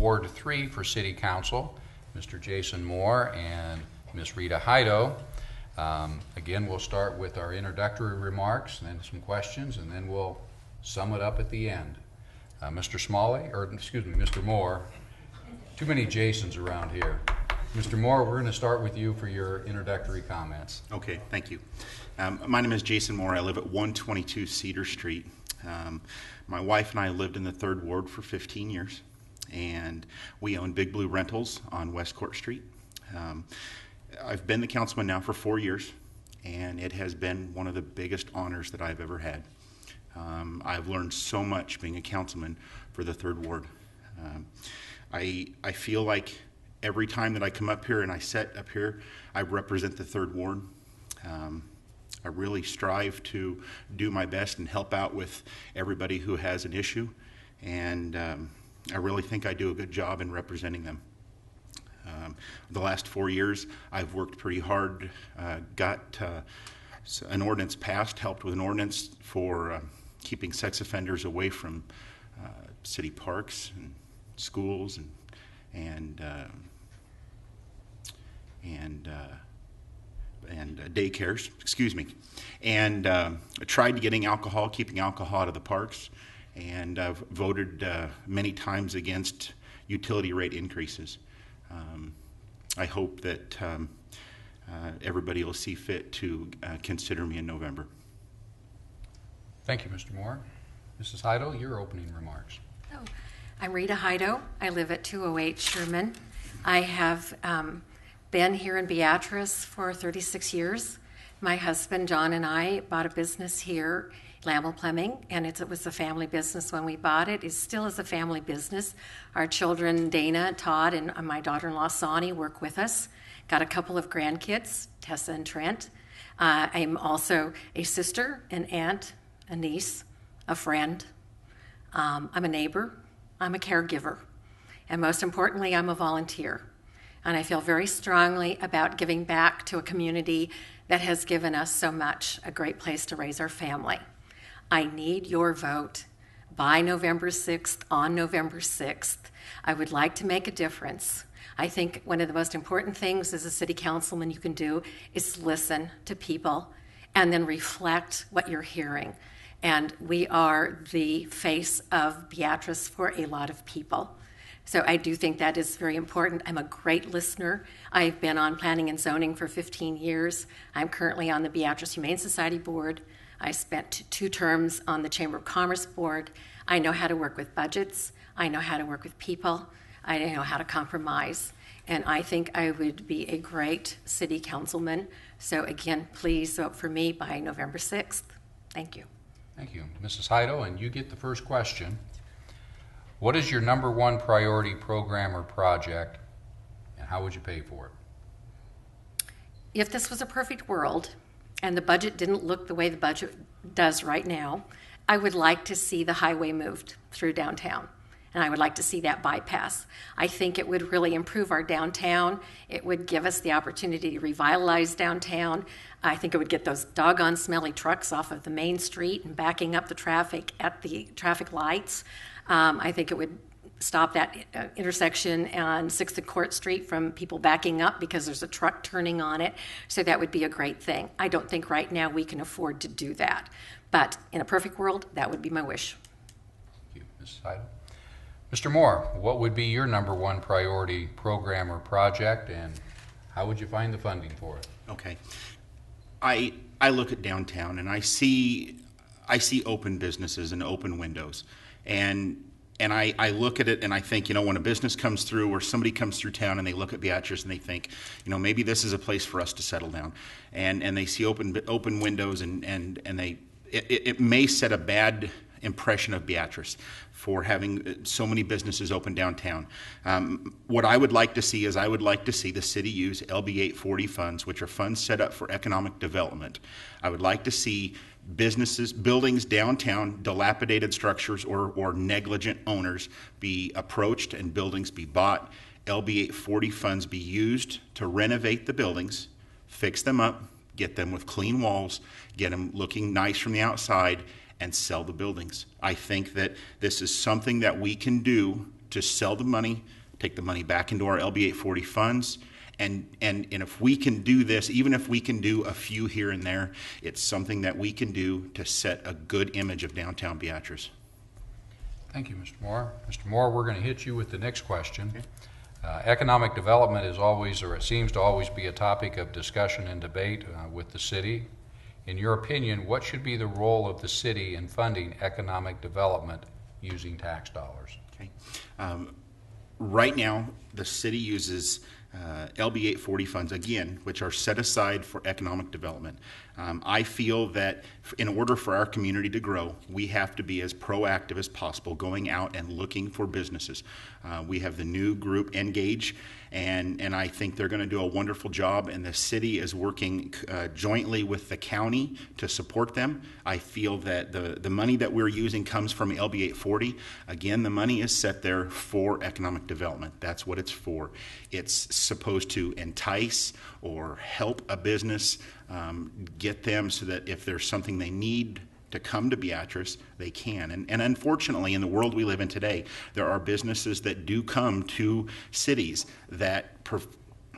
Ward 3 for City Council, Mr. Jason Moore and Ms. Rita Heido. Again, we'll start with our introductory remarks, and then some questions, and then we'll sum it up at the end. Mr. Moore. Too many Jasons around here. Mr. Moore, we're going to start with you for your introductory comments. Okay, thank you. My name is Jason Moore. I live at 122 Cedar Street. My wife and I lived in the 3rd Ward for 15 years, and we own Big Blue Rentals on West Court Street. I've been the councilman now for 4 years, and it has been one of the biggest honors that I've ever had. I've learned so much being a councilman for the 3rd Ward. I feel like every time that I come up here and I sit up here, I represent the 3rd Ward. I really strive to do my best and help out with everybody who has an issue, and I really think I do a good job in representing them. The last 4 years, I've worked pretty hard, got an ordinance passed, helped with an ordinance for keeping sex offenders away from city parks and schools and daycares, and tried to keeping alcohol out of the parks, and I've voted many times against utility rate increases. I hope that everybody will see fit to consider me in November. Thank you, Mr. Moore. Mrs. Heido, your opening remarks. Oh, I'm Rita Heido. I live at 208 Sherman. I have been here in Beatrice for 36 years. My husband, John, and I bought a business here, Lamel Plumbing, and it was a family business when we bought it. It still is a family business. Our children, Dana, Todd, and my daughter-in-law, Sonny, work with us. Got a couple of grandkids, Tessa and Trent. I'm also a sister, an aunt, a niece, a friend. I'm a neighbor. I'm a caregiver. And most importantly, I'm a volunteer. And I feel very strongly about giving back to a community that has given us so much, a great place to raise our family. I need your vote by November 6th, on November 6th. I would like to make a difference. I think one of the most important things as a city councilman you can do is listen to people and then reflect what you're hearing. And we are the face of Beatrice for a lot of people. So I do think that is very important. I'm a great listener. I've been on planning and zoning for 15 years. I'm currently on the Beatrice Humane Society board. I spent 2 terms on the Chamber of Commerce board. I know how to work with budgets. I know how to work with people. I know how to compromise. And I think I would be a great city councilman. So again, please vote for me by November 6th. Thank you. Thank you. Mrs. Heido, and you get the first question. What is your number 1 priority program or project, and how would you pay for it? If this was a perfect world and the budget didn't look the way the budget does right now, I would like to see the highway moved through downtown. And I would like to see that bypass. I think it would really improve our downtown. It would give us the opportunity to revitalize downtown. I think it would get those doggone smelly trucks off of the main street and backing up the traffic at the traffic lights. I think it would stop that intersection on 6th and Court Street from people backing up because there's a truck turning on it. So that would be a great thing. I don't think right now we can afford to do that. But in a perfect world, that would be my wish. Thank you, Mrs. Heido. Mr. Moore, what would be your number 1 priority program or project, and how would you find the funding for it? Okay. I look at downtown and I see open businesses and open windows, and I look at it and I think, when a business comes through or somebody comes through town and they look at Beatrice and they think, maybe this is a place for us to settle down, and they see open windows and it may set a bad impression of Beatrice for having so many businesses open downtown. What I would like to see is the city use LB 840 funds, which are funds set up for economic development. I would like to see buildings downtown, dilapidated structures or negligent owners be approached and buildings be bought. LB 840 funds be used to renovate the buildings, fix them up, get them with clean walls, get them looking nice from the outside, and sell the buildings. I think that this is something that we can do to sell the money, take the money back into our LB 840 funds. And if we can do this, even if we can do a few here and there, it's something that we can do to set a good image of downtown Beatrice. Thank you, Mr. Moore. Mr. Moore, we're going to hit you with the next question. Okay. Economic development is always, or it seems to always be, a topic of discussion and debate with the city. In your opinion, what should be the role of the city in funding economic development using tax dollars? Okay. Right now, the city uses LB 840 funds, again, which are set aside for economic development. I feel that in order for our community to grow, we have to be as proactive as possible, going out and looking for businesses. We have the new group, Engage, and I think they're going to do a wonderful job, and the city is working jointly with the county to support them. I feel that the money that we're using comes from LB 840. Again, the money is set there for economic development. That's what it's for. It's supposed to entice or help a business, get them so that if there's something they need to come to Beatrice, they can. And unfortunately, in the world we live in today, there are businesses that do come to cities that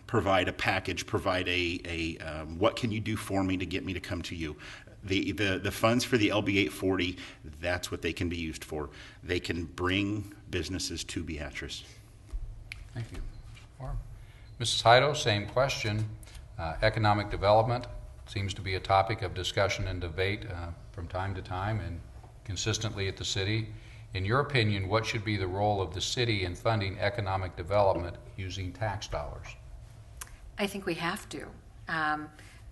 provide a package, provide a what can you do for me to get me to come to you. The funds for the LB 840, that's what they can be used for. They can bring businesses to Beatrice. Thank you. Mrs. Heido, same question. Economic development seems to be a topic of discussion and debate from time to time and consistently at the city. In your opinion, what should be the role of the city in funding economic development using tax dollars? I think we have to.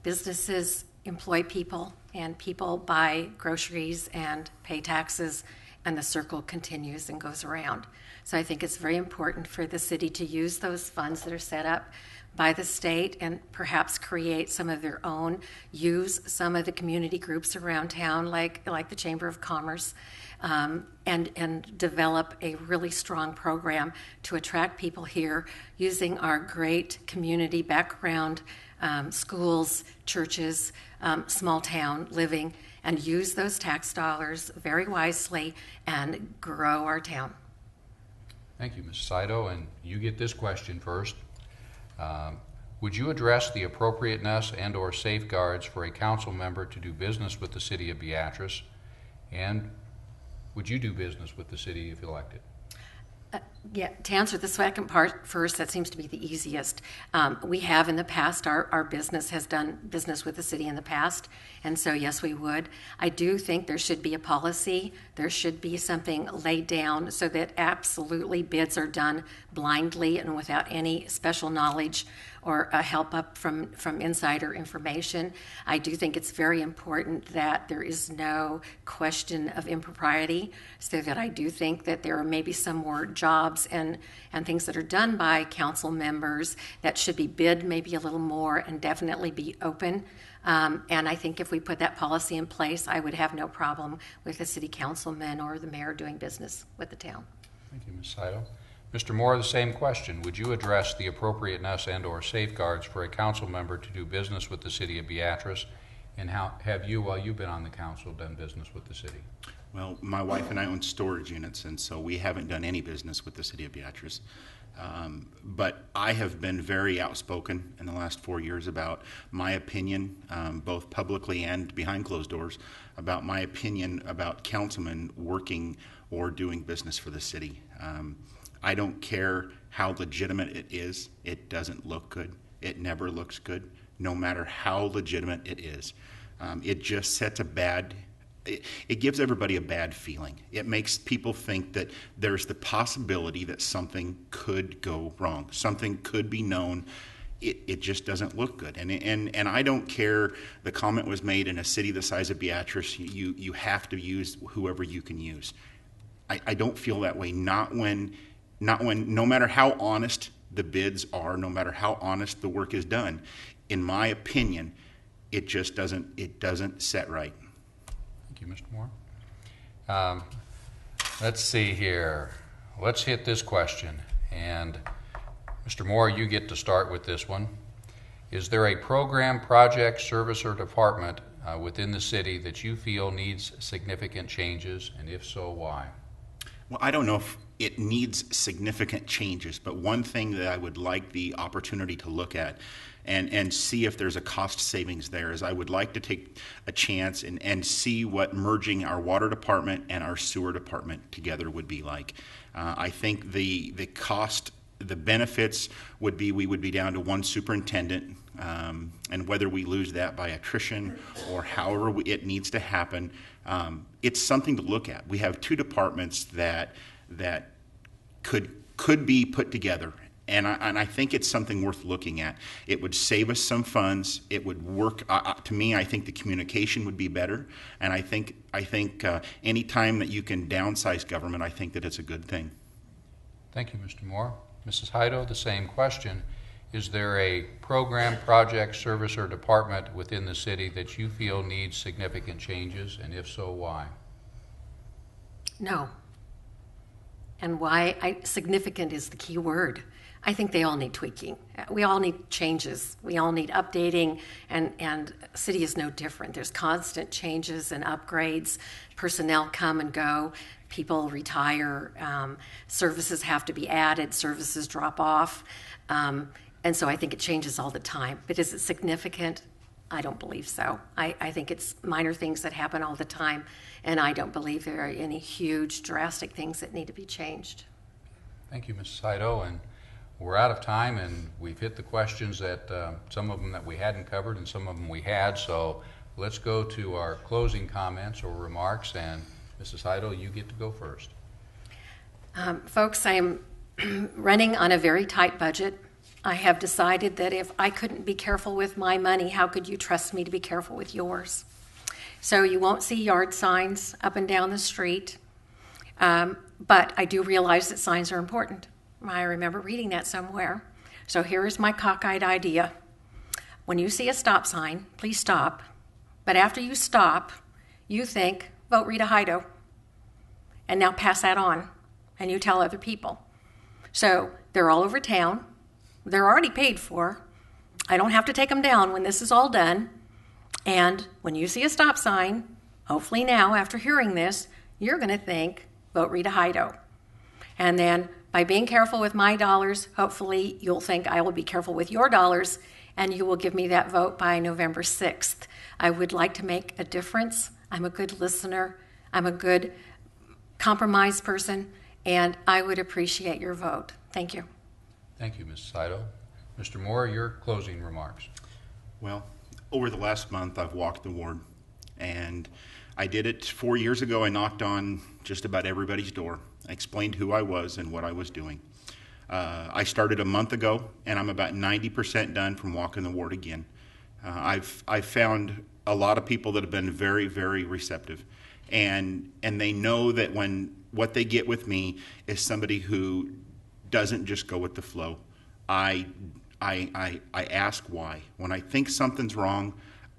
Businesses employ people, and people buy groceries and pay taxes, and the circle continues and goes around. So I think it's very important for the city to use those funds that are set up by the state and perhaps create some of their own, use some of the community groups around town like the Chamber of Commerce, and develop a really strong program to attract people here using our great community background, schools, churches, small town living, and use those tax dollars very wisely and grow our town. Thank you, Ms. Heido, and you get this question first. Would you address the appropriateness and or safeguards for a council member to do business with the city of Beatrice? And would you do business with the city if elected? Yeah, to answer the second part first, that seems to be the easiest. We have in the past, our business has done business with the city in the past, and so yes, we would. I do think there should be a policy. There should be something laid down so that absolutely bids are done blindly and without any special knowledge or a help up from insider information. I do think it's very important that there is no question of impropriety, so that I do think that there are maybe some more jobs and things that are done by council members that should be bid maybe a little more and definitely be open. And I think if we put that policy in place, I would have no problem with the city councilman or the mayor doing business with the town. Thank you, Ms. Heido. Mr. Moore, the same question. Would you address the appropriateness and or safeguards for a council member to do business with the city of Beatrice? And how have you, while you've been on the council, done business with the city? Well, my wife and I own storage units, and so we haven't done any business with the city of Beatrice. But I have been very outspoken in the last 4 years about my opinion, both publicly and behind closed doors, about my opinion about councilmen working or doing business for the city. I don't care how legitimate it is. It doesn't look good. It never looks good, no matter how legitimate it is. It just sets a bad, it gives everybody a bad feeling. It makes people think that there's the possibility that something could go wrong. Something could be known. It just doesn't look good. And I don't care, the comment was made, in a city the size of Beatrice, you have to use whoever you can use. I don't feel that way, not when, no matter how honest the bids are, no matter how honest the work is done, in my opinion, it just doesn't set right. Thank you, Mr. Moore. Let's see here. Let's hit this question. And Mr. Moore, you get to start with this one. Is there a program, project, service, or department within the city that you feel needs significant changes, and if so, why? Well, I don't know if it needs significant changes. But one thing that I would like the opportunity to look at and see if there's a cost savings there is I would like to take a chance and see what merging our water department and our sewer department together would be like. I think the cost, the benefits would be we would be down to one superintendent, and whether we lose that by attrition or however it needs to happen, it's something to look at. We have two departments that could be put together, and I think it's something worth looking at. It would save us some funds. It would work. To me, I think the communication would be better, and I think any time that you can downsize government, I think that it's a good thing. Thank you, Mr. Moore. Mrs. Heido, the same question. Is there a program, project, service, or department within the city that you feel needs significant changes, and if so, why? No. And why? Significant is the key word. I think they all need tweaking. We all need changes. We all need updating, and city is no different. There's constant changes and upgrades. Personnel come and go. People retire. Services have to be added. Services drop off. And so I think it changes all the time. But is it significant? I don't believe so. I think it's minor things that happen all the time, and I don't believe there are any huge, drastic things that need to be changed. Thank you, Mrs. Heido. And we're out of time, and we've hit the questions that some of them that we hadn't covered and some of them we had. So let's go to our closing comments or remarks. And Mrs. Heido, you get to go first. Folks, I am running on a very tight budget. I have decided that if I couldn't be careful with my money, how could you trust me to be careful with yours? So you won't see yard signs up and down the street, but I do realize that signs are important. I remember reading that somewhere. So here is my cockeyed idea. When you see a stop sign, please stop. But after you stop, you think, vote Rita Heido. And now pass that on, and you tell other people. So they're all over town. They're already paid for. I don't have to take them down when this is all done. And when you see a stop sign, hopefully now, after hearing this, you're going to think, vote Rita Heido. And then by being careful with my dollars, hopefully you'll think I will be careful with your dollars, and you will give me that vote by November 6th. I would like to make a difference. I'm a good listener. I'm a good compromise person, and I would appreciate your vote. Thank you. Thank you, Mrs. Heido. Mr. Moore, your closing remarks. Well, over the last month, I've walked the ward, and I did it 4 years ago. I knocked on just about everybody's door. I explained who I was and what I was doing. I started a month ago, and I'm about 90% done from walking the ward again. I've found a lot of people that have been very, very receptive, and they know that when what they get with me is somebody who doesn't just go with the flow. I ask why. When I think something's wrong,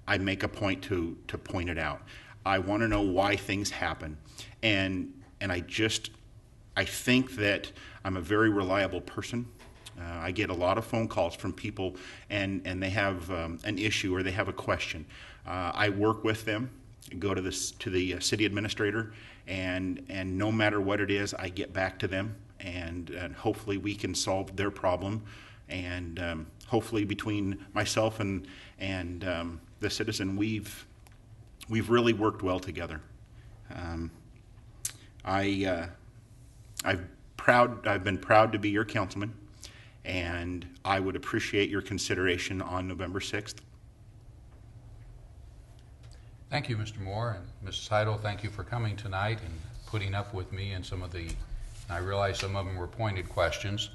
I make a point to point it out. I want to know why things happen, and I think that I'm a very reliable person. I get a lot of phone calls from people, and they have an issue or they have a question. I work with them, go to the city administrator, and no matter what it is, I get back to them, and hopefully we can solve their problem, and hopefully between myself and the citizen, we've really worked well together. I've been proud to be your councilman, and I would appreciate your consideration on November 6th. Thank you, Mr. Moore, and Mrs. Heido, thank you for coming tonight and putting up with me and some of the, I realize some of them were pointed questions.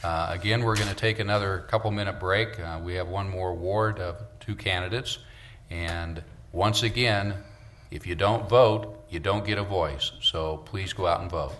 Again, we're going to take another couple-minute break. We have one more ward of 2 candidates, and once again, if you don't vote, you don't get a voice, so please go out and vote.